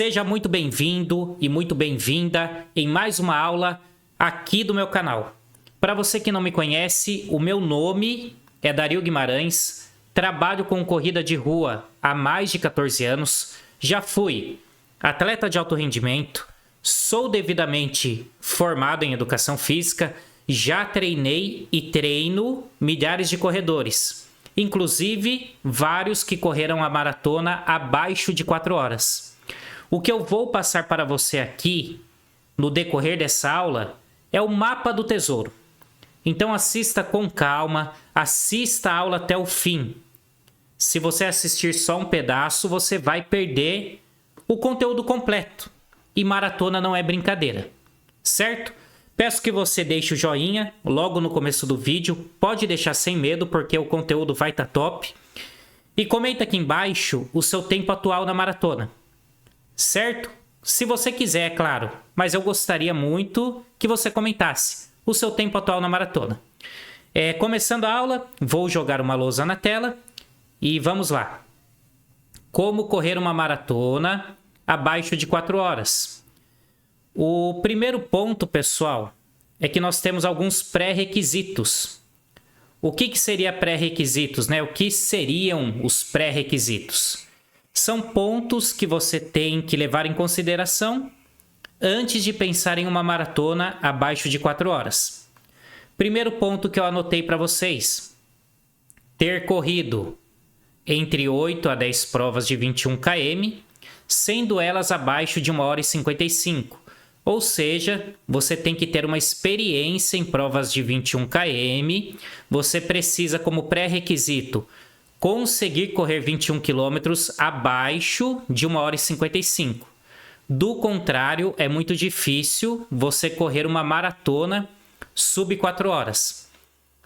Seja muito bem-vindo e muito bem-vinda em mais uma aula aqui do meu canal. Para você que não me conhece, o meu nome é Dario Guimarães, trabalho com corrida de rua há mais de 14 anos, já fui atleta de alto rendimento, sou devidamente formado em educação física, já treinei e treino milhares de corredores, inclusive vários que correram a maratona abaixo de 4 horas. O que eu vou passar para você aqui, no decorrer dessa aula, é o mapa do tesouro. Então assista com calma, assista a aula até o fim. Se você assistir só um pedaço, você vai perder o conteúdo completo. E maratona não é brincadeira, certo? Peço que você deixe o joinha logo no começo do vídeo. Pode deixar sem medo, porque o conteúdo vai estar top. E comenta aqui embaixo o seu tempo atual na maratona. Certo? Se você quiser, é claro. Mas eu gostaria muito que você comentasse o seu tempo atual na maratona. Começando a aula, vou jogar uma lousa na tela e vamos lá. Como correr uma maratona abaixo de 4 horas? O primeiro ponto, pessoal, é que nós temos alguns pré-requisitos. O que seria pré-requisitos, né? O que seriam os pré-requisitos? São pontos que você tem que levar em consideração antes de pensar em uma maratona abaixo de 4 horas. Primeiro ponto que eu anotei para vocês: ter corrido entre 8 a 10 provas de 21 km, sendo elas abaixo de 1 hora e 55. Ou seja, você tem que ter uma experiência em provas de 21 km, você precisa, como pré-requisito, conseguir correr 21 km abaixo de 1 hora e 55. Do contrário, é muito difícil você correr uma maratona sub 4 horas.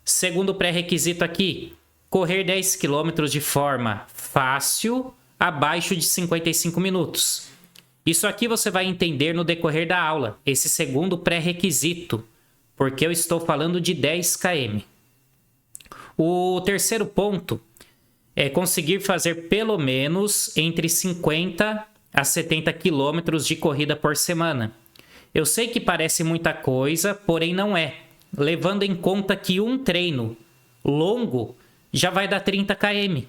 Segundo pré-requisito aqui, correr 10 km de forma fácil, abaixo de 55 minutos. Isso aqui você vai entender no decorrer da aula, esse segundo pré-requisito, porque eu estou falando de 10 km. O terceiro ponto é conseguir fazer pelo menos entre 50 a 70 quilômetros de corrida por semana. Eu sei que parece muita coisa, porém não é, levando em conta que um treino longo já vai dar 30 km.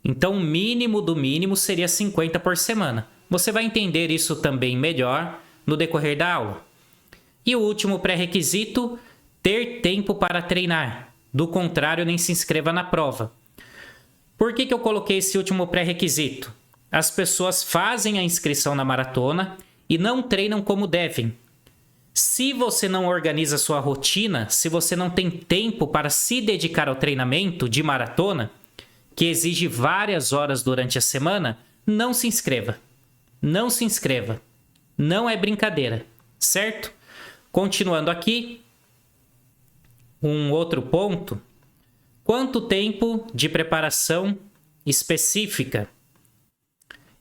Então o mínimo do mínimo seria 50 por semana. Você vai entender isso também melhor no decorrer da aula. E o último pré-requisito, ter tempo para treinar. Do contrário, nem se inscreva na prova. Por que eu coloquei esse último pré-requisito? As pessoas fazem a inscrição na maratona e não treinam como devem. Se você não organiza sua rotina, se você não tem tempo para se dedicar ao treinamento de maratona, que exige várias horas durante a semana, não se inscreva. Não se inscreva. Não é brincadeira, certo? Continuando aqui, um outro ponto. Quanto tempo de preparação específica?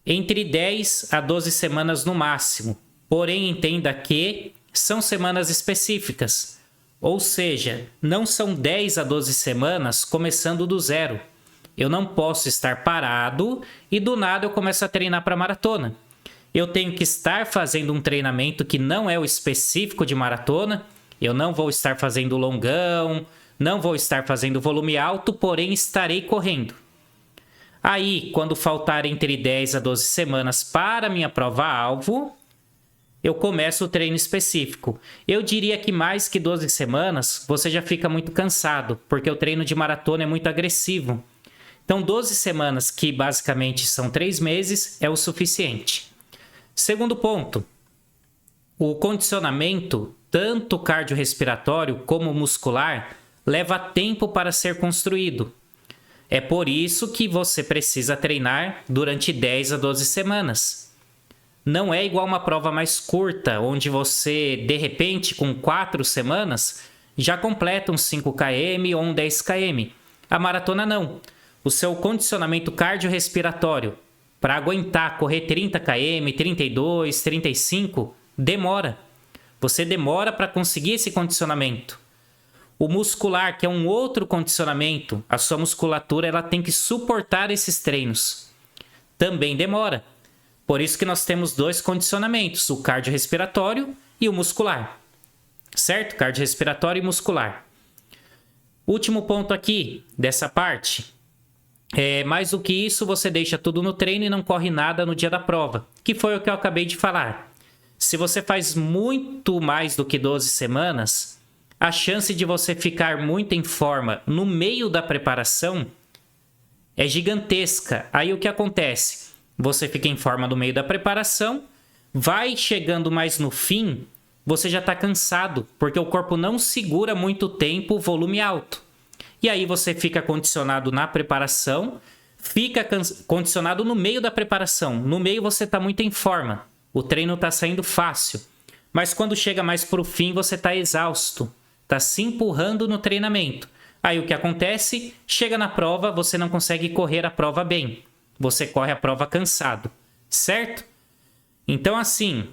Entre 10 a 12 semanas no máximo. Porém, entenda que são semanas específicas. Ou seja, não são 10 a 12 semanas começando do zero. Eu não posso estar parado e do nada eu começo a treinar para maratona. Eu tenho que estar fazendo um treinamento que não é o específico de maratona. Eu não vou estar fazendo longão, não vou estar fazendo volume alto, porém estarei correndo. Aí, quando faltar entre 10 a 12 semanas para minha prova-alvo, eu começo o treino específico. Eu diria que mais que 12 semanas, você já fica muito cansado, porque o treino de maratona é muito agressivo. Então, 12 semanas, que basicamente são 3 meses, é o suficiente. Segundo ponto, o condicionamento, tanto cardiorrespiratório como muscular, leva tempo para ser construído. É por isso que você precisa treinar durante 10 a 12 semanas. Não é igual uma prova mais curta, onde você, de repente, com 4 semanas, já completa uns 5 km ou um 10 km. A maratona não. O seu condicionamento cardiorrespiratório, para aguentar correr 30 km, 32, 35, demora. Você demora para conseguir esse condicionamento. O muscular, que é um outro condicionamento, a sua musculatura ela tem que suportar esses treinos. Também demora. Por isso que nós temos dois condicionamentos, o cardiorrespiratório e o muscular. Certo? Cardiorrespiratório e muscular. Último ponto aqui dessa parte. Mais do que isso, você deixa tudo no treino e não corre nada no dia da prova, que foi o que eu acabei de falar. Se você faz muito mais do que 12 semanas, a chance de você ficar muito em forma no meio da preparação é gigantesca. Aí o que acontece? Você fica em forma no meio da preparação, vai chegando mais no fim, você já está cansado, porque o corpo não segura muito tempo o volume alto. E aí você fica condicionado na preparação, fica condicionado no meio da preparação. No meio você está muito em forma, o treino está saindo fácil. Mas quando chega mais para o fim, você está exausto, está se empurrando no treinamento. Aí o que acontece? Chega na prova, você não consegue correr a prova bem. Você corre a prova cansado, certo? Então assim,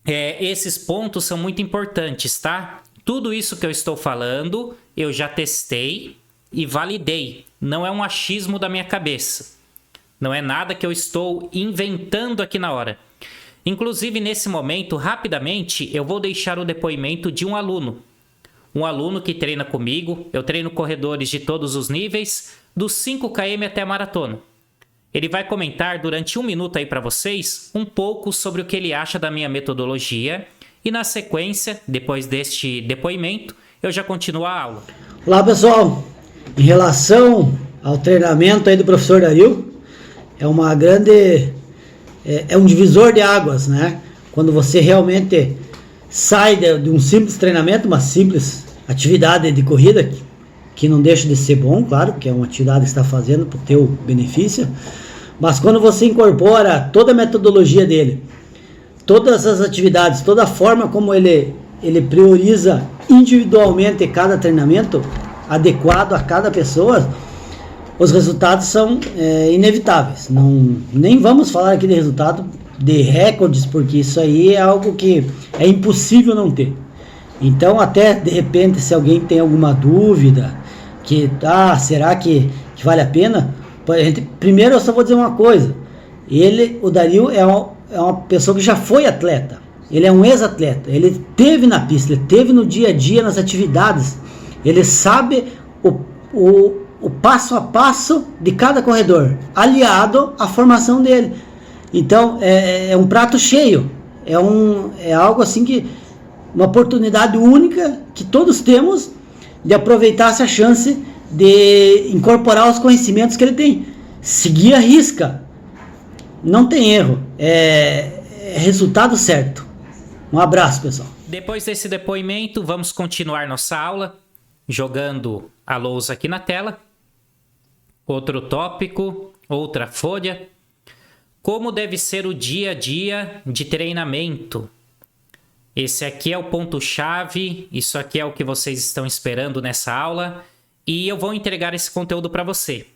esses pontos são muito importantes, tá? Tudo isso que eu estou falando, eu já testei e validei. Não é um achismo da minha cabeça. Não é nada que eu estou inventando aqui na hora. Inclusive, nesse momento, rapidamente, eu vou deixar o depoimento de um aluno. Um aluno que treina comigo. Eu treino corredores de todos os níveis, dos 5 km até a maratona. Ele vai comentar durante 1 minuto aí para vocês um pouco sobre o que ele acha da minha metodologia. E na sequência, depois deste depoimento, eu já continuo a aula. Olá pessoal, em relação ao treinamento aí do professor Dario, é um divisor de águas, né? Quando você realmente sai de um simples treinamento, uma simples atividade de corrida, que não deixa de ser bom, claro, porque é uma atividade que você está fazendo para o teu benefício, mas quando você incorpora toda a metodologia dele, todas as atividades, toda a forma como ele prioriza individualmente cada treinamento, adequado a cada pessoa, os resultados são inevitáveis. Nem vamos falar aqui de resultado de recordes, porque isso aí é algo que é impossível não ter. Então, até de repente, se alguém tem alguma dúvida, será que vale a pena? Primeiro, eu só vou dizer uma coisa. O Dario é uma pessoa que já foi atleta. Ele é um ex-atleta. Ele esteve na pista, ele esteve no dia a dia, nas atividades. Ele sabe o passo a passo de cada corredor, aliado à formação dele. Então, é um prato cheio. É algo assim que... uma oportunidade única que todos temos de aproveitar essa chance de incorporar os conhecimentos que ele tem. Seguir a risca. Não tem erro. É resultado certo. Um abraço, pessoal. Depois desse depoimento, vamos continuar nossa aula jogando a lousa aqui na tela. Outro tópico, outra folha. Como deve ser o dia a dia de treinamento? Esse aqui é o ponto-chave, isso aqui é o que vocês estão esperando nessa aula e eu vou entregar esse conteúdo para você.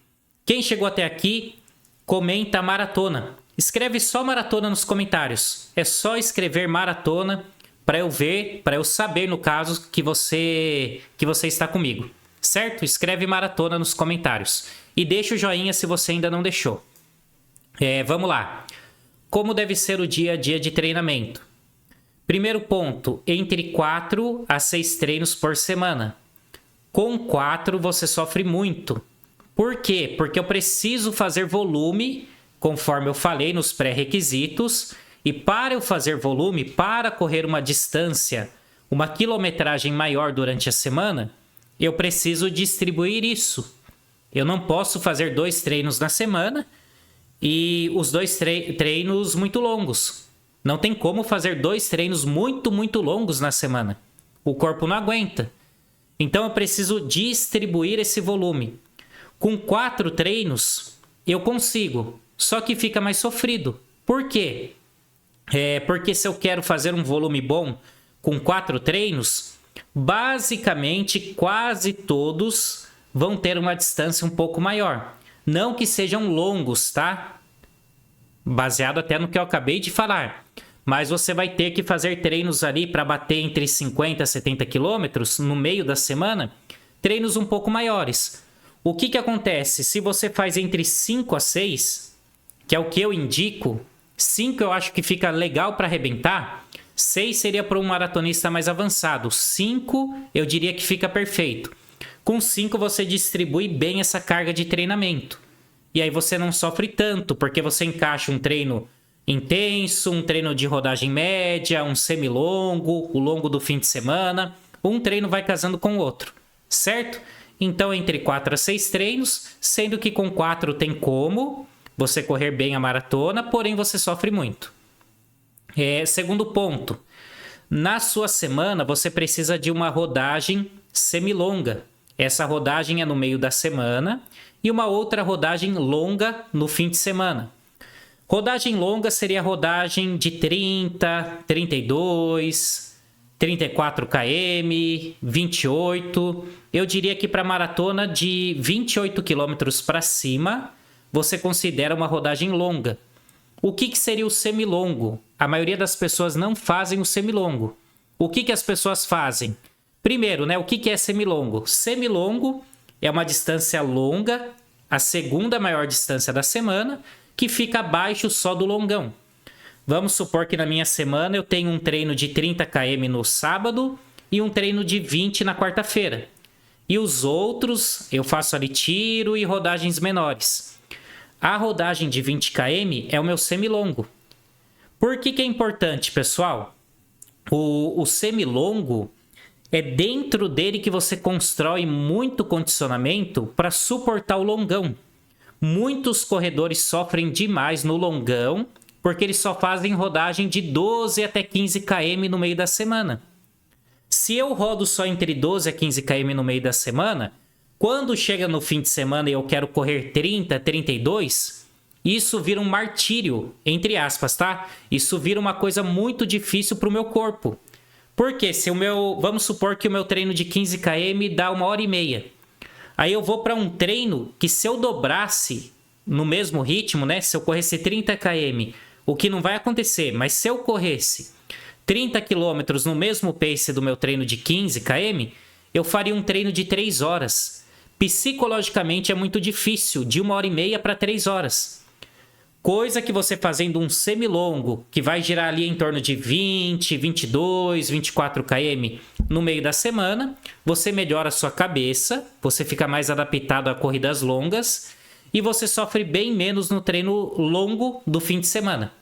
Quem chegou até aqui, comenta maratona. Escreve só maratona nos comentários. É só escrever maratona para eu ver, para eu saber, no caso, que você está comigo. Certo? Escreve maratona nos comentários. E deixa o joinha se você ainda não deixou. Vamos lá. Como deve ser o dia a dia de treinamento? Primeiro ponto, entre 4 a 6 treinos por semana. Com 4 você sofre muito. Por quê? Porque eu preciso fazer volume, conforme eu falei nos pré-requisitos, e para eu fazer volume, para correr uma distância, uma quilometragem maior durante a semana, eu preciso distribuir isso. Eu não posso fazer 2 treinos na semana e os 2 treinos muito longos. Não tem como fazer 2 treinos muito longos na semana. O corpo não aguenta. Então eu preciso distribuir esse volume. Com 4 treinos, eu consigo. Só que fica mais sofrido. Por quê? Porque se eu quero fazer um volume bom com 4 treinos, basicamente quase todos vão ter uma distância um pouco maior. Não que sejam longos, tá? Baseado até no que eu acabei de falar. Mas você vai ter que fazer treinos ali para bater entre 50 a 70 quilômetros no meio da semana. Treinos um pouco maiores. O que acontece? Se você faz entre 5 a 6, que é o que eu indico, 5 eu acho que fica legal para arrebentar. 6 seria para um maratonista mais avançado. 5 eu diria que fica perfeito. Com 5 você distribui bem essa carga de treinamento. E aí você não sofre tanto, porque você encaixa um treino intenso, um treino de rodagem média, um semilongo, o longo do fim de semana. Um treino vai casando com o outro, certo? Então, entre 4 a 6 treinos, sendo que com 4 tem como você correr bem a maratona, porém você sofre muito. Segundo ponto, na sua semana você precisa de uma rodagem semilonga. Essa rodagem é no meio da semana e uma outra rodagem longa no fim de semana. Rodagem longa seria a rodagem de 30, 32, 34 km, 28. Eu diria que para maratona de 28 km para cima, você considera uma rodagem longa. O que seria o semilongo? A maioria das pessoas não fazem o semilongo. O que as pessoas fazem? Primeiro, o que é semilongo? Semilongo é uma distância longa, a segunda maior distância da semana, que fica abaixo só do longão. Vamos supor que na minha semana eu tenho um treino de 30 km no sábado e um treino de 20 na quarta-feira. E os outros eu faço ali tiro e rodagens menores. A rodagem de 20 km é o meu semilongo. Por que é importante, pessoal? O semilongo é dentro dele que você constrói muito condicionamento para suportar o longão. Muitos corredores sofrem demais no longão porque eles só fazem rodagem de 12 até 15 km no meio da semana. Se eu rodo só entre 12 a 15 km no meio da semana, quando chega no fim de semana e eu quero correr 30, 32, isso vira um martírio, entre aspas, tá? Isso vira uma coisa muito difícil para o meu corpo. Porque vamos supor que o meu treino de 15 km dá 1h30. Aí eu vou para um treino que se eu dobrasse no mesmo ritmo, se eu corresse 30 km, o que não vai acontecer, mas se eu corresse 30 km no mesmo pace do meu treino de 15 km, eu faria um treino de 3 horas. Psicologicamente é muito difícil, de 1h30 para 3 horas. Coisa que você fazendo um semilongo, que vai girar ali em torno de 20, 22, 24 km no meio da semana, você melhora a sua cabeça, você fica mais adaptado a corridas longas e você sofre bem menos no treino longo do fim de semana.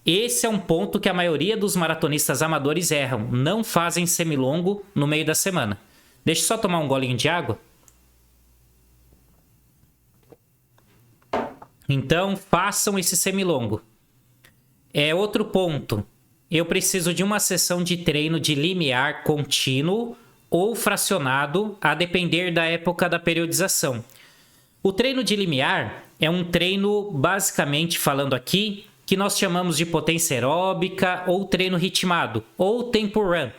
Esse é um ponto que a maioria dos maratonistas amadores erram, não fazem semilongo no meio da semana. Deixa eu só tomar um golinho de água. Então, façam esse semilongo. Outro ponto. Eu preciso de uma sessão de treino de limiar contínuo ou fracionado, a depender da época da periodização. O treino de limiar é um treino, basicamente falando aqui, que nós chamamos de potência aeróbica ou treino ritmado, ou tempo run,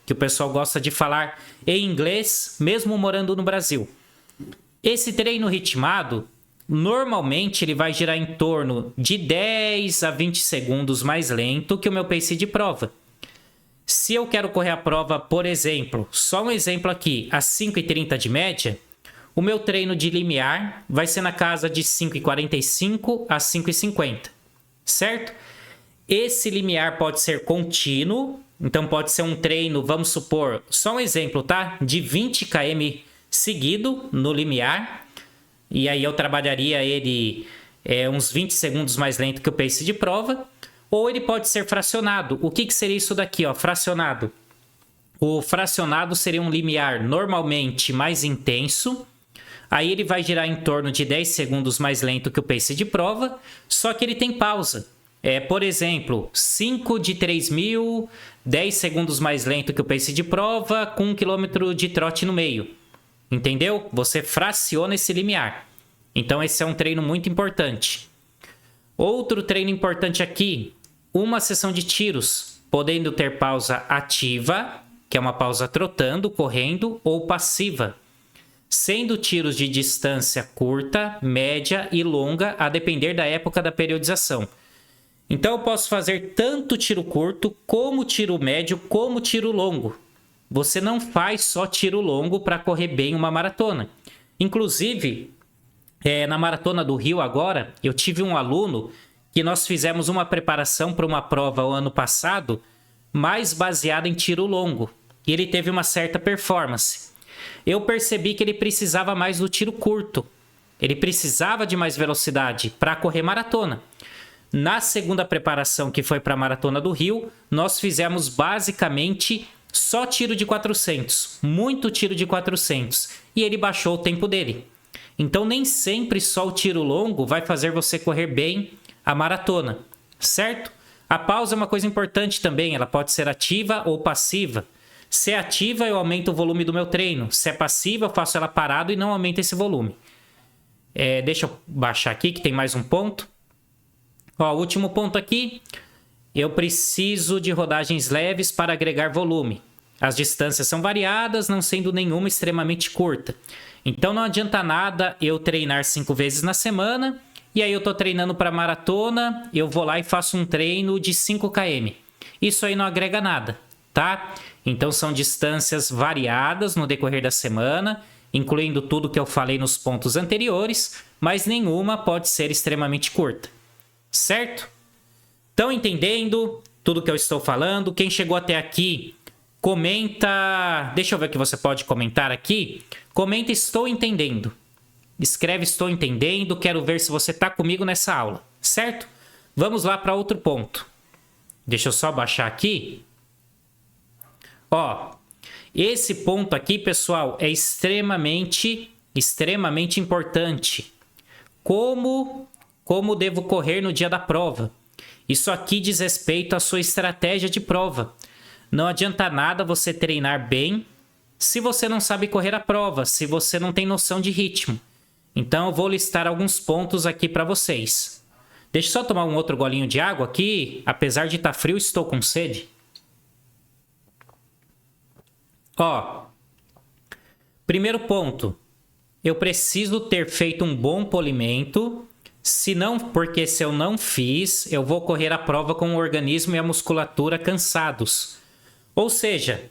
que o pessoal gosta de falar em inglês, mesmo morando no Brasil. Esse treino ritmado, normalmente ele vai girar em torno de 10 a 20 segundos mais lento que o meu pace de prova. Se eu quero correr a prova, por exemplo, só um exemplo aqui, a 5h30 de média, o meu treino de limiar vai ser na casa de 5h45 a 5h50, certo? Esse limiar pode ser contínuo, então pode ser um treino, vamos supor, só um exemplo, tá? De 20 km seguido no limiar. E aí eu trabalharia ele uns 20 segundos mais lento que o pace de prova. Ou ele pode ser fracionado. O que seria isso daqui, ó, fracionado? O fracionado seria um limiar normalmente mais intenso. Aí ele vai girar em torno de 10 segundos mais lento que o pace de prova. Só que ele tem pausa. Por exemplo, 5 de 3.000, 10 segundos mais lento que o pace de prova, com 1 km de trote no meio. Entendeu? Você fraciona esse limiar. Então esse é um treino muito importante. Outro treino importante aqui, uma sessão de tiros, podendo ter pausa ativa, que é uma pausa trotando, correndo, ou passiva, sendo tiros de distância curta, média e longa, a depender da época da periodização. Então eu posso fazer tanto tiro curto, como tiro médio, como tiro longo. Você não faz só tiro longo para correr bem uma maratona. Inclusive, na Maratona do Rio agora, eu tive um aluno que nós fizemos uma preparação para uma prova o ano passado, mais baseada em tiro longo. E ele teve uma certa performance. Eu percebi que ele precisava mais do tiro curto. Ele precisava de mais velocidade para correr maratona. Na segunda preparação, que foi para a Maratona do Rio, nós fizemos basicamente só tiro de 400. Muito tiro de 400. E ele baixou o tempo dele. Então, nem sempre só o tiro longo vai fazer você correr bem a maratona, certo? A pausa é uma coisa importante também. Ela pode ser ativa ou passiva. Se é ativa, eu aumento o volume do meu treino. Se é passiva, eu faço ela parado e não aumento esse volume. Deixa eu baixar aqui, que tem mais um ponto. Ó, o último ponto aqui. Eu preciso de rodagens leves para agregar volume. As distâncias são variadas, não sendo nenhuma extremamente curta. Então não adianta nada eu treinar 5 vezes na semana, e aí eu estou treinando para maratona, eu vou lá e faço um treino de 5 km. Isso aí não agrega nada, tá? Então são distâncias variadas no decorrer da semana, incluindo tudo que eu falei nos pontos anteriores, mas nenhuma pode ser extremamente curta, certo? Estão entendendo tudo que eu estou falando? Quem chegou até aqui, comenta... Deixa eu ver o que você pode comentar aqui. Comenta estou entendendo. Escreve estou entendendo. Quero ver se você está comigo nessa aula, certo? Vamos lá para outro ponto. Deixa eu só baixar aqui. Ó, esse ponto aqui, pessoal, é extremamente importante. Como devo correr no dia da prova? Isso aqui diz respeito à sua estratégia de prova. Não adianta nada você treinar bem se você não sabe correr a prova, se você não tem noção de ritmo. Então eu vou listar alguns pontos aqui para vocês. Deixa eu só tomar um outro golinho de água aqui. Apesar de estar frio, estou com sede. Ó, primeiro ponto. Eu preciso ter feito um bom polimento. Porque se eu não fiz, eu vou correr a prova com o organismo e a musculatura cansados. Ou seja,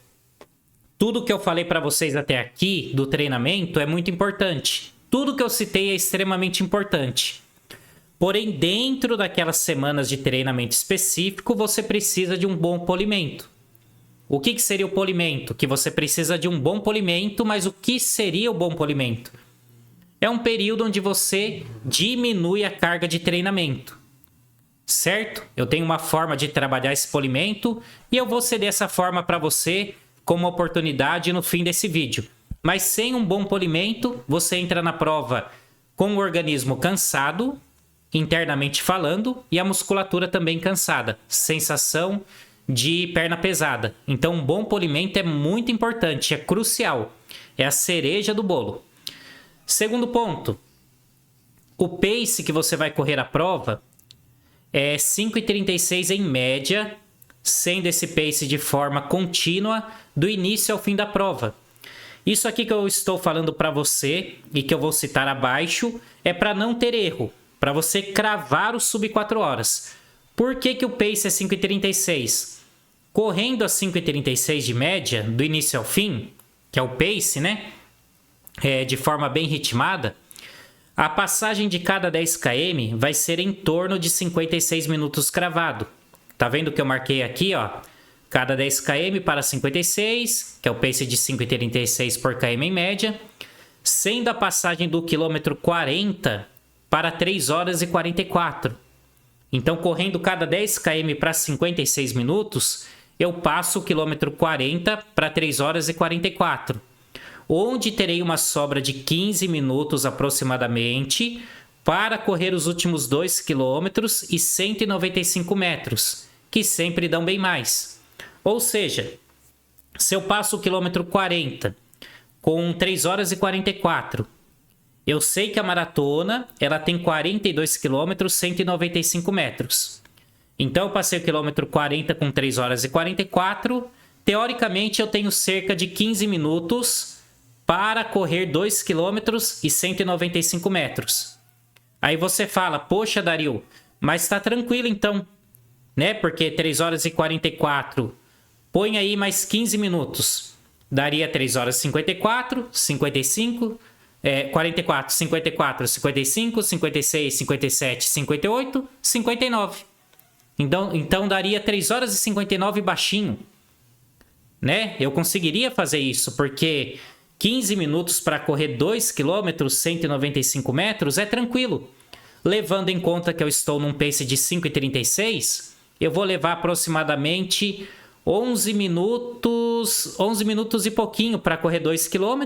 tudo que eu falei para vocês até aqui do treinamento é muito importante. Tudo que eu citei é extremamente importante. Porém, dentro daquelas semanas de treinamento específico, você precisa de um bom polimento. O que seria o polimento? Que você precisa de um bom polimento, mas o que seria o bom polimento? É um período onde você diminui a carga de treinamento, certo? Eu tenho uma forma de trabalhar esse polimento e eu vou ceder essa forma para você como oportunidade no fim desse vídeo. Mas sem um bom polimento, você entra na prova com o organismo cansado, internamente falando, e a musculatura também cansada, sensação de perna pesada. Então um bom polimento é muito importante, é crucial, é a cereja do bolo. Segundo ponto, o pace que você vai correr a prova é 5,36 em média, sendo esse pace de forma contínua do início ao fim da prova. Isso aqui que eu estou falando para você e que eu vou citar abaixo é para não ter erro, para você cravar o sub 4 horas. Por que o pace é 5,36? Correndo a 5,36 de média, do início ao fim, que é o pace, né? De forma bem ritmada, a passagem de cada 10 km vai ser em torno de 56 minutos cravado. Tá vendo que eu marquei aqui, ó? Cada 10 km para 56, que é o pace de 5,36 por km em média, sendo a passagem do quilômetro 40 para 3 horas e 44. Então, correndo cada 10 km para 56 minutos, eu passo o quilômetro 40 para 3 horas e 44. Onde terei uma sobra de 15 minutos aproximadamente para correr os últimos 2 km e 195 metros, que sempre dão bem mais. Ou seja, se eu passo o quilômetro 40 com 3 horas e 44, eu sei que a maratona ela tem 42 km, 195 metros. Então eu passei o quilômetro 40 com 3 horas e 44, teoricamente eu tenho cerca de 15 minutos para correr 2 km e 195 metros. Aí você fala, poxa, Dario, mas está tranquilo então, né? Porque 3 horas e 44, põe aí mais 15 minutos. Daria 3 horas e 54, 55, 44, 54, 55, 56, 57, 58, 59. Então daria 3 horas e 59 baixinho, né? Eu conseguiria fazer isso, porque 15 minutos para correr 2 km, 195 metros, é tranquilo. Levando em conta que eu estou num pace de 5,36, eu vou levar aproximadamente 11 minutos e pouquinho para correr 2 km.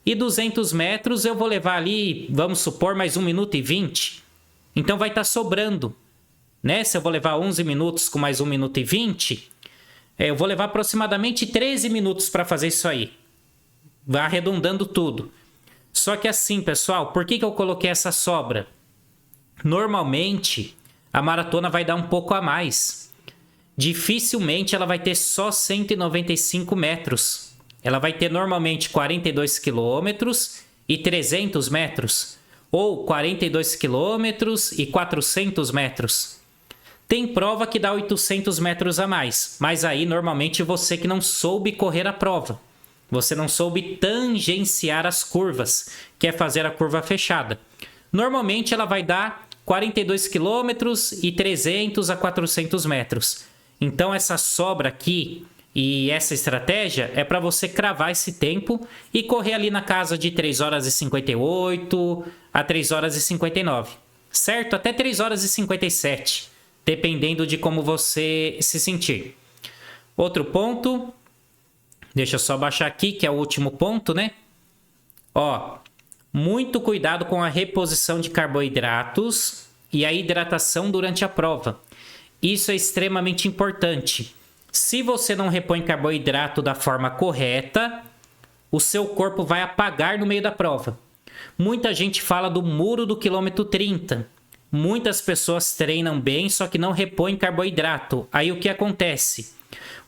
E 200 metros eu vou levar ali, vamos supor, mais 1 minuto e 20. Então vai estar sobrando, né? Se eu vou levar 11 minutos com mais 1 minuto e 20, eu vou levar aproximadamente 13 minutos para fazer isso aí. Vai arredondando tudo. Só que assim, pessoal, por que eu coloquei essa sobra? Normalmente, a maratona vai dar um pouco a mais. Dificilmente ela vai ter só 195 metros. Ela vai ter normalmente 42 quilômetros e 300 metros. Ou 42 quilômetros e 400 metros. Tem prova que dá 800 metros a mais. Mas aí, normalmente, você que não soube correr a prova. Você não soube tangenciar as curvas. Quer fazer a curva fechada. Normalmente, ela vai dar 42 quilômetros e 300 a 400 metros. Então, essa sobra aqui e essa estratégia é para você cravar esse tempo e correr ali na casa de 3 horas e 58 a 3 horas e 59. Certo? Até 3 horas e 57, dependendo de como você se sentir. Outro ponto, deixa eu só baixar aqui, que é o último ponto, né? Ó, muito cuidado com a reposição de carboidratos e a hidratação durante a prova. Isso é extremamente importante. Se você não repõe carboidrato da forma correta, o seu corpo vai apagar no meio da prova. Muita gente fala do muro do quilômetro 30. Muitas pessoas treinam bem, só que não repõem carboidrato. Aí o que acontece?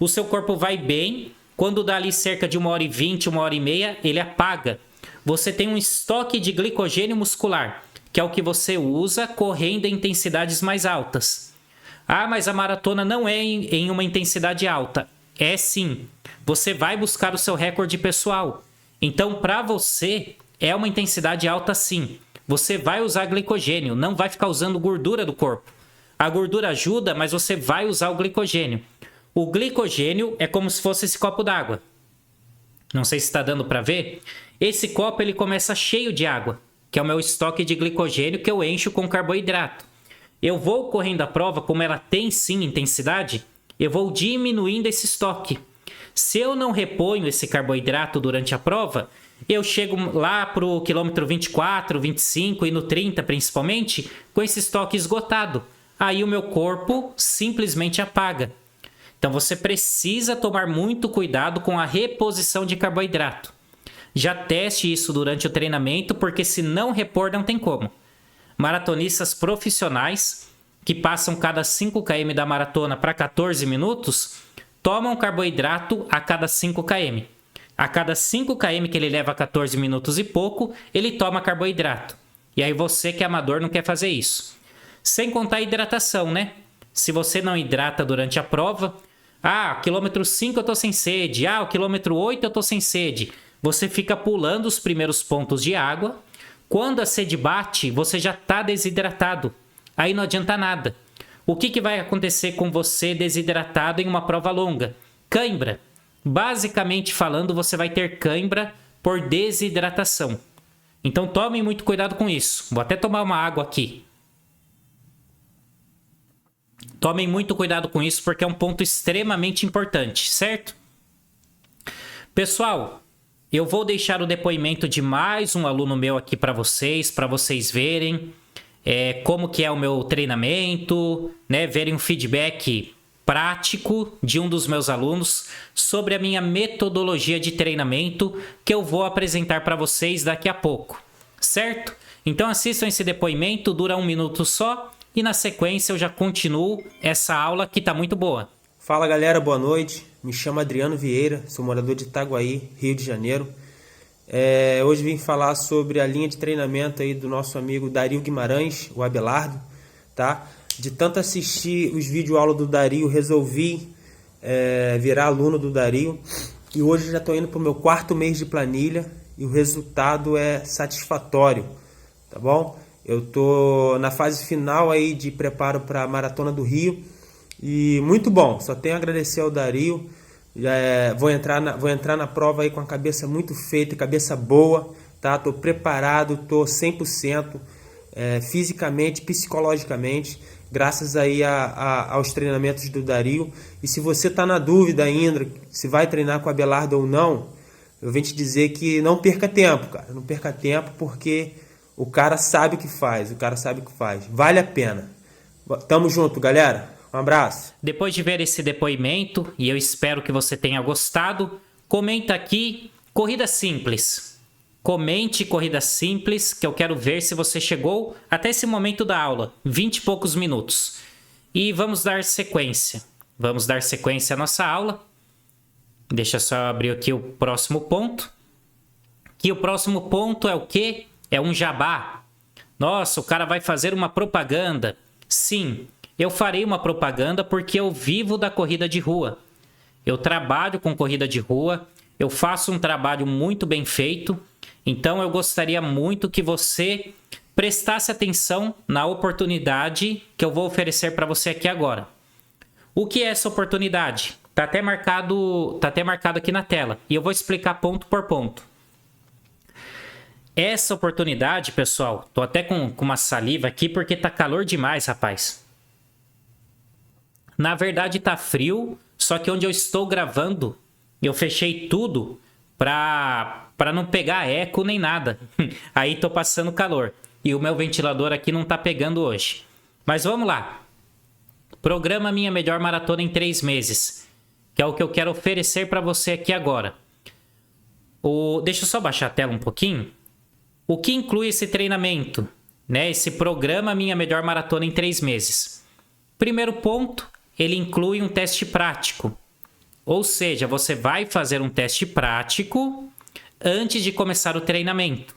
O seu corpo vai bem, quando dá ali cerca de 1h20, 1h30, ele apaga. Você tem um estoque de glicogênio muscular, que é o que você usa correndo em intensidades mais altas. Ah, mas a maratona não é em uma intensidade alta. É sim. Você vai buscar o seu recorde pessoal. Então, para você, é uma intensidade alta sim. Você vai usar glicogênio, não vai ficar usando gordura do corpo. A gordura ajuda, mas você vai usar o glicogênio. O glicogênio é como se fosse esse copo d'água. Não sei se está dando para ver. Esse copo ele começa cheio de água, que é o meu estoque de glicogênio que eu encho com carboidrato. Eu vou correndo a prova, como ela tem sim intensidade, eu vou diminuindo esse estoque. Se eu não reponho esse carboidrato durante a prova, eu chego lá para o quilômetro 24, 25 e no 30 principalmente, com esse estoque esgotado. Aí o meu corpo simplesmente apaga. Então você precisa tomar muito cuidado com a reposição de carboidrato. Já teste isso durante o treinamento, porque se não repor não tem como. Maratonistas profissionais que passam cada 5 km da maratona para 14 minutos, tomam carboidrato a cada 5 km. A cada 5 km que ele leva 14 minutos e pouco, ele toma carboidrato. E aí você que é amador não quer fazer isso. Sem contar a hidratação, né? Se você não hidrata durante a prova, quilômetro 5 eu tô sem sede, o quilômetro 8 eu tô sem sede. Você fica pulando os primeiros pontos de água. Quando a sede bate, você já está desidratado. Aí não adianta nada. O que vai acontecer com você desidratado em uma prova longa? Cãibra. Basicamente falando, você vai ter cãibra por desidratação. Então tomem muito cuidado com isso. Vou até tomar uma água aqui. Tomem muito cuidado com isso porque é um ponto extremamente importante, certo? Pessoal, eu vou deixar o depoimento de mais um aluno meu aqui para vocês verem como que é o meu treinamento, né? Verem um feedback prático de um dos meus alunos sobre a minha metodologia de treinamento que eu vou apresentar para vocês daqui a pouco, certo? Então assistam esse depoimento, dura 1 minuto só e na sequência eu já continuo essa aula que está muito boa. Fala galera, boa noite. Me chamo Adriano Vieira, sou morador de Itaguaí, Rio de Janeiro. Hoje vim falar sobre a linha de treinamento aí do nosso amigo Dario Guimarães, o Abelardo, tá? De tanto assistir os vídeos-aula do Dario, resolvi virar aluno do Dario. E hoje já estou indo para o meu 4º mês de planilha e o resultado é satisfatório, tá bom? Eu tô na fase final aí de preparo para a Maratona do Rio e muito bom, só tenho a agradecer ao Dario. Vou entrar na prova aí com a cabeça muito feita, cabeça boa, tá? Tô preparado, tô 100%, fisicamente, psicologicamente, graças aí aos treinamentos do Dario. E se você tá na dúvida ainda se vai treinar com o Abelardo ou não, eu venho te dizer que não perca tempo, cara. Não perca tempo, porque o cara sabe o que faz, Vale a pena. Tamo junto, galera. Um abraço. Depois de ver esse depoimento, e eu espero que você tenha gostado, comenta aqui corrida simples. Comente corrida simples, que eu quero ver se você chegou até esse momento da aula, 20 e poucos minutos. E vamos dar sequência. Vamos dar sequência à nossa aula. Deixa eu só abrir aqui o próximo ponto. Que o próximo ponto é o quê? É um jabá. Nossa, o cara vai fazer uma propaganda. Sim, eu farei uma propaganda porque eu vivo da corrida de rua. Eu trabalho com corrida de rua, eu faço um trabalho muito bem feito, então eu gostaria muito que você prestasse atenção na oportunidade que eu vou oferecer para você aqui agora. O que é essa oportunidade? Tá até marcado aqui na tela e eu vou explicar ponto por ponto. Essa oportunidade, pessoal, tô até com uma saliva aqui porque tá calor demais, rapaz. Na verdade tá frio, só que onde eu estou gravando, eu fechei tudo para não pegar eco nem nada. Aí tô passando calor. E o meu ventilador aqui não tá pegando hoje. Mas vamos lá. Programa Minha Melhor Maratona em 3 meses. Que é o que eu quero oferecer para você aqui agora. Deixa eu só baixar a tela um pouquinho. O que inclui esse treinamento? Né? Esse programa Minha Melhor Maratona em 3 meses. Primeiro ponto, ele inclui um teste prático. Ou seja, você vai fazer um teste prático antes de começar o treinamento.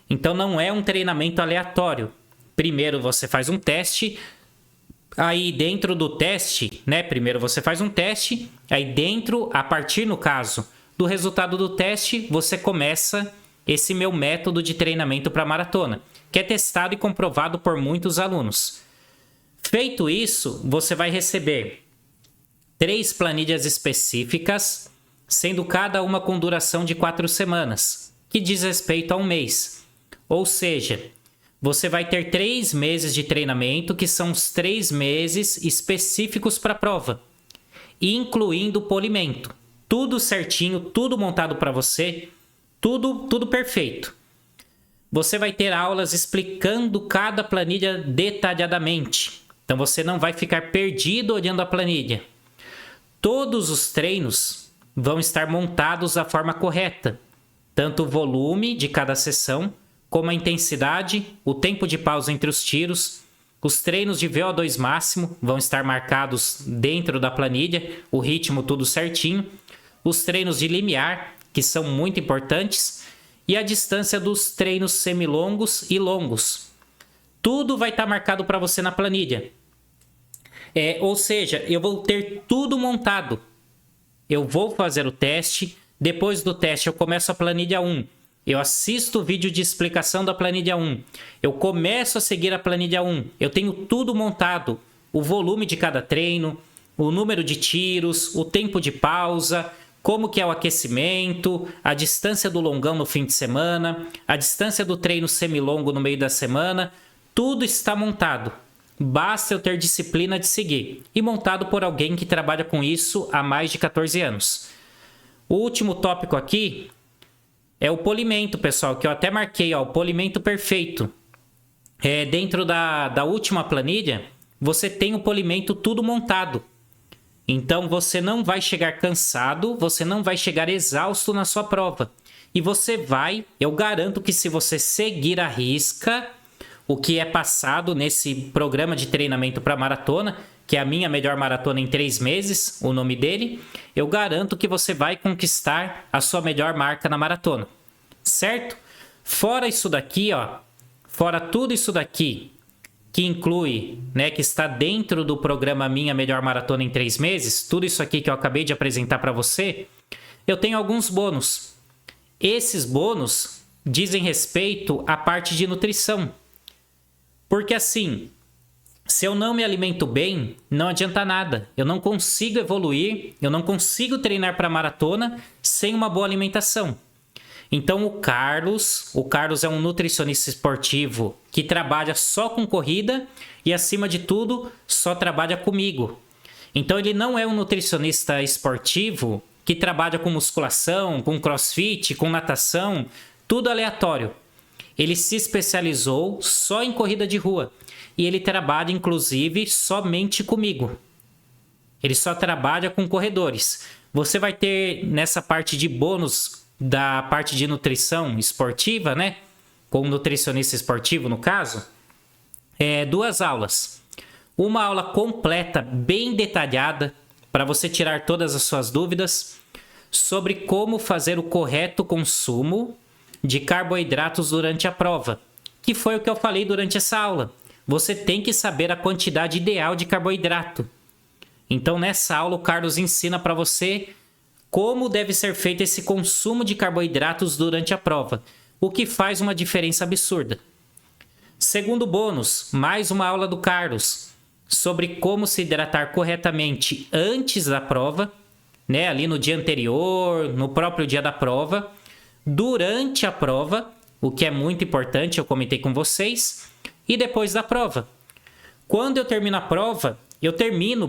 Então não é um treinamento aleatório. Primeiro você faz um teste, aí dentro do teste, né? Primeiro você faz um teste, aí dentro, a partir no caso do resultado do teste, você começa esse meu método de treinamento para maratona, que é testado e comprovado por muitos alunos. Feito isso, você vai receber 3 planilhas específicas, sendo cada uma com duração de 4 semanas, que diz respeito a um mês. Ou seja, você vai ter 3 meses de treinamento, que são os 3 meses específicos para a prova, incluindo o polimento. Tudo certinho, tudo montado para você, tudo perfeito. Você vai ter aulas explicando cada planilha detalhadamente. Então você não vai ficar perdido olhando a planilha. Todos os treinos vão estar montados da forma correta. Tanto o volume de cada sessão, como a intensidade, o tempo de pausa entre os tiros. Os treinos de VO2 máximo vão estar marcados dentro da planilha, o ritmo tudo certinho. Os treinos de limiar, que são muito importantes. E a distância dos treinos semilongos e longos. Tudo vai estar marcado para você na planilha. Ou seja, eu vou ter tudo montado. Eu vou fazer o teste. Depois do teste, eu começo a planilha 1. Eu assisto o vídeo de explicação da planilha 1. Eu começo a seguir a planilha 1. Eu tenho tudo montado. O volume de cada treino, o número de tiros, o tempo de pausa, como que é o aquecimento, a distância do longão no fim de semana, a distância do treino semilongo no meio da semana. Tudo está montado. Basta eu ter disciplina de seguir. E montado por alguém que trabalha com isso há mais de 14 anos. O último tópico aqui é o polimento, pessoal, que eu até marquei, o polimento perfeito. Dentro da última planilha, você tem o polimento tudo montado. Então você não vai chegar cansado, você não vai chegar exausto na sua prova. E você vai, eu garanto que se você seguir à risca o que é passado nesse programa de treinamento para maratona, que é a Minha Melhor Maratona em 3 meses, o nome dele, eu garanto que você vai conquistar a sua melhor marca na maratona, certo? Fora isso daqui, fora tudo isso daqui, que inclui, né, que está dentro do programa Minha Melhor Maratona em 3 meses, tudo isso aqui que eu acabei de apresentar para você, eu tenho alguns bônus. esses bônus dizem respeito à parte de nutrição. Porque assim, se eu não me alimento bem, não adianta nada. Eu não consigo evoluir, eu não consigo treinar para maratona sem uma boa alimentação. Então o Carlos é um nutricionista esportivo que trabalha só com corrida e, acima de tudo, só trabalha comigo. Então ele não é um nutricionista esportivo que trabalha com musculação, com crossfit, com natação, tudo aleatório. Ele se especializou só em corrida de rua e ele trabalha, inclusive, somente comigo. Ele só trabalha com corredores. Você vai ter nessa parte de bônus da parte de nutrição esportiva, né? Com o nutricionista esportivo, no caso, 2 aulas. Uma aula completa, bem detalhada, para você tirar todas as suas dúvidas sobre como fazer o correto consumo de carboidratos durante a prova, que foi o que eu falei durante essa aula. Você tem que saber a quantidade ideal de carboidrato. Então, nessa aula, o Carlos ensina para você como deve ser feito esse consumo de carboidratos durante a prova, o que faz uma diferença absurda. Segundo bônus, mais uma aula do Carlos sobre como se hidratar corretamente antes da prova, né? Ali no dia anterior, no próprio dia da prova, durante a prova, o que é muito importante, eu comentei com vocês, e depois da prova. Quando eu termino a prova,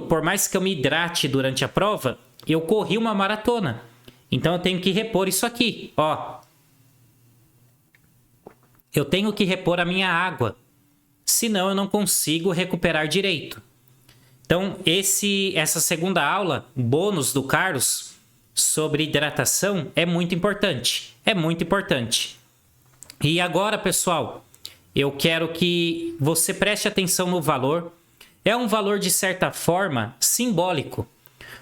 por mais que eu me hidrate durante a prova, eu corri uma maratona. Então eu tenho que repor isso aqui, ó. Eu tenho que repor a minha água, senão eu não consigo recuperar direito. Então essa segunda aula, bônus do Carlos, sobre hidratação, é muito importante. É muito importante. E agora, pessoal, eu quero que você preste atenção no valor. É um valor, de certa forma, simbólico.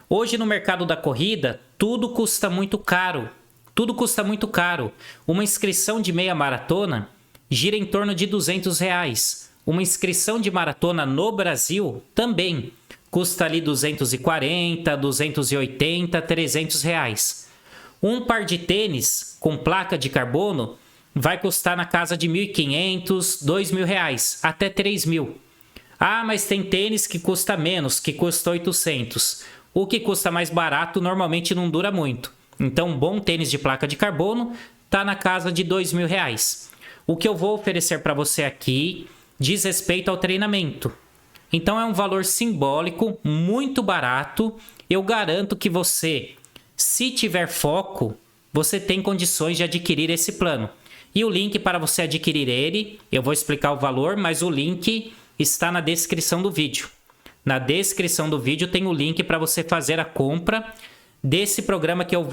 Hoje, no mercado da corrida, tudo custa muito caro. Tudo custa muito caro. Uma inscrição de meia maratona gira em torno de R$200. Uma inscrição de maratona no Brasil também custa ali R$240, R$280, R$300. Um par de tênis com placa de carbono vai custar na casa de R$1.500, R$2.000, até R$3.000. Ah, mas tem tênis que custa menos, que custa R$800. O que custa mais barato normalmente não dura muito. Então, um bom tênis de placa de carbono está na casa de R$2.000. O que eu vou oferecer para você aqui diz respeito ao treinamento. Então, é um valor simbólico, muito barato. Eu garanto que você, se tiver foco, você tem condições de adquirir esse plano. E o link para você adquirir ele, eu vou explicar o valor, mas o link está na descrição do vídeo. Na descrição do vídeo tem o link para você fazer a compra desse programa que eu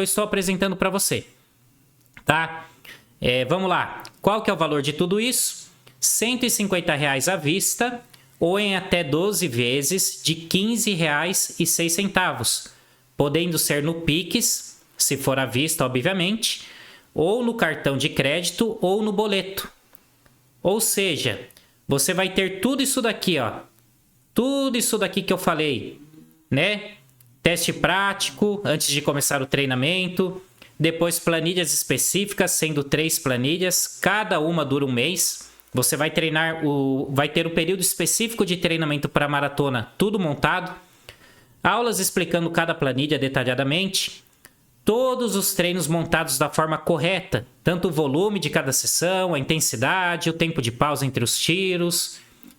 estou apresentando para você. Tá? Vamos lá. Qual que é o valor de tudo isso? R$150 à vista ou em até 12 vezes de R$15,06, podendo ser no Pix, se for à vista, obviamente, ou no cartão de crédito ou no boleto. Ou seja, você vai ter tudo isso daqui, ó. Tudo isso daqui que eu falei, né? Teste prático antes de começar o treinamento, depois planilhas específicas, sendo 3 planilhas, cada uma dura 1 mês. Você vai vai ter o período específico de treinamento para maratona, tudo montado. Aulas explicando cada planilha detalhadamente. Todos os treinos montados da forma correta, tanto o volume de cada sessão, a intensidade, o tempo de pausa entre os tiros,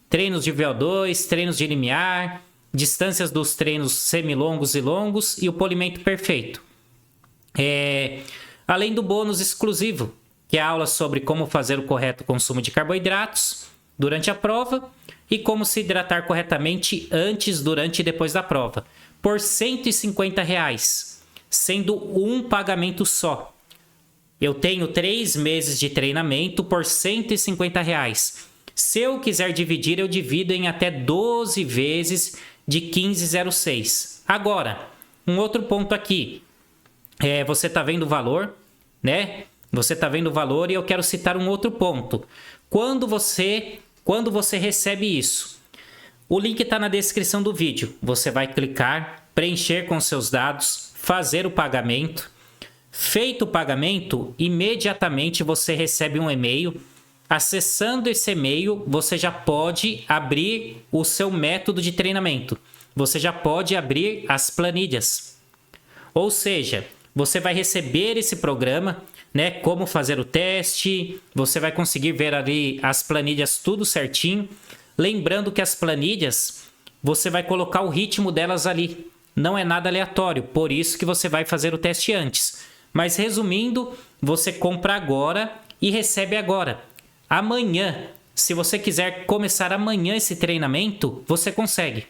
treinos de VO2, treinos de limiar, distâncias dos treinos semilongos e longos e o polimento perfeito. Além do bônus exclusivo, que é a aula sobre como fazer o correto consumo de carboidratos durante a prova e como se hidratar corretamente antes, durante e depois da prova, por R$150, sendo um pagamento só. Eu tenho 3 meses de treinamento por R$150. Se eu quiser dividir, eu divido em até 12 vezes de R$15,06. Agora, um outro ponto aqui. Você está vendo o valor, né? Você está vendo o valor e eu quero citar um outro ponto. Quando você recebe isso, o link está na descrição do vídeo. Você vai clicar, preencher com seus dados, fazer o pagamento. Feito o pagamento, imediatamente você recebe um e-mail. Acessando esse e-mail, você já pode abrir o seu método de treinamento. Você já pode abrir as planilhas. Ou seja, você vai receber esse programa, né? Como fazer o teste, você vai conseguir ver ali as planilhas tudo certinho. Lembrando que as planilhas, você vai colocar o ritmo delas ali. Não é nada aleatório, por isso que você vai fazer o teste antes. Mas resumindo, você compra agora e recebe agora. Amanhã, se você quiser começar amanhã esse treinamento, você consegue.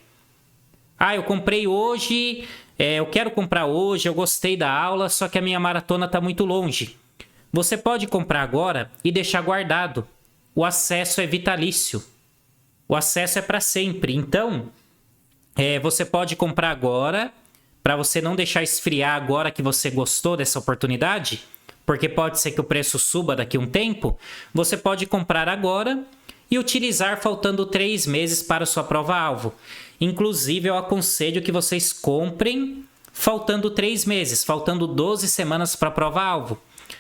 Ah, eu comprei hoje, eu quero comprar hoje, eu gostei da aula, só que a minha maratona está muito longe. Você pode comprar agora e deixar guardado. O acesso é vitalício. O acesso é para sempre. Então, você pode comprar agora, para você não deixar esfriar agora que você gostou dessa oportunidade, porque pode ser que o preço suba daqui a um tempo. Você pode comprar agora e utilizar faltando 3 meses para sua prova-alvo. Inclusive, eu aconselho que vocês comprem faltando 3 meses, faltando 12 semanas para a prova-alvo.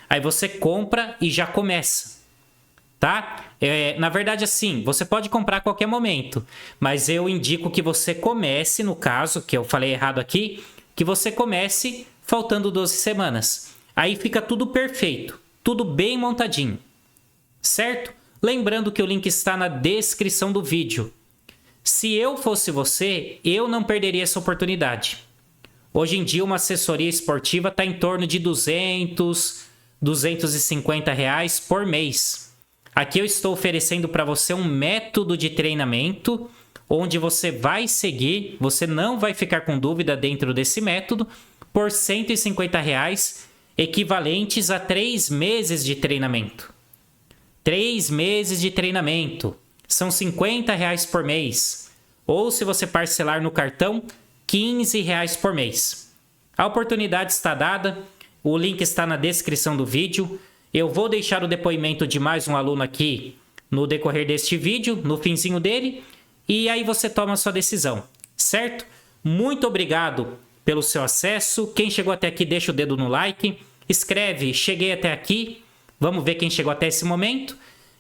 Aí você compra e já começa, tá? Na verdade, assim, você pode comprar a qualquer momento, mas eu indico que você comece, no caso, que eu falei errado aqui, que você comece faltando 12 semanas. Aí fica tudo perfeito, tudo bem montadinho, certo? Lembrando que o link está na descrição do vídeo. Se eu fosse você, eu não perderia essa oportunidade. Hoje em dia, uma assessoria esportiva está em torno de 200, 250 reais por mês. Aqui eu estou oferecendo para você um método de treinamento onde você vai seguir, você não vai ficar com dúvida dentro desse método, por 150 reais, equivalentes a 3 meses de treinamento. 3 meses de treinamento são 50 reais por mês. Ou se você parcelar no cartão, 15 reais por mês. A oportunidade está dada, o link está na descrição do vídeo. Eu vou deixar o depoimento de mais um aluno aqui no decorrer deste vídeo, no finzinho dele, e aí você toma a sua decisão, certo? Muito obrigado pelo seu acesso. Quem chegou até aqui, deixa o dedo no like, escreve cheguei até aqui, vamos ver quem chegou até esse momento,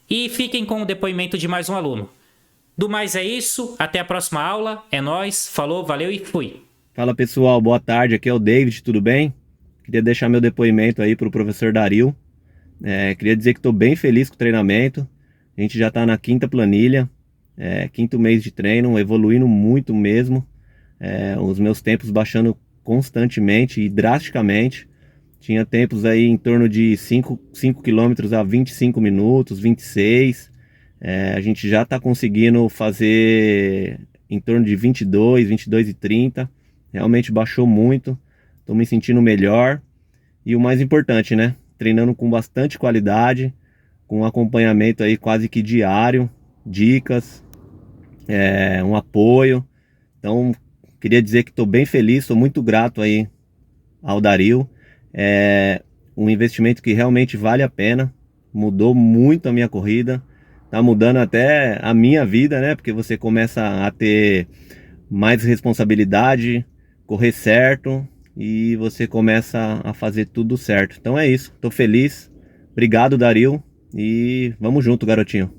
e fiquem com o depoimento de mais um aluno. Do mais é isso, até a próxima aula, é nóis, falou, valeu e fui. Fala pessoal, boa tarde, aqui é o David, tudo bem? Queria deixar meu depoimento aí para o professor Dario. Queria dizer que estou bem feliz com o treinamento, a gente já está na 5ª planilha, 5º mês de treino, evoluindo muito mesmo, os meus tempos baixando constantemente e drasticamente. Tinha tempos aí em torno de 5 km a 25 minutos, 26. A gente já está conseguindo fazer em torno de 22 e 30. Realmente baixou muito. Estou me sentindo melhor. E o mais importante, né? Treinando com bastante qualidade, com acompanhamento aí quase que diário, dicas, um apoio. Então, queria dizer que estou bem feliz, sou muito grato aí ao Dario. Um investimento que realmente vale a pena, mudou muito a minha corrida, tá mudando até a minha vida, né? Porque você começa a ter mais responsabilidade, correr certo e você começa a fazer tudo certo. Então é isso, tô feliz, obrigado Dario e vamos junto, garotinho.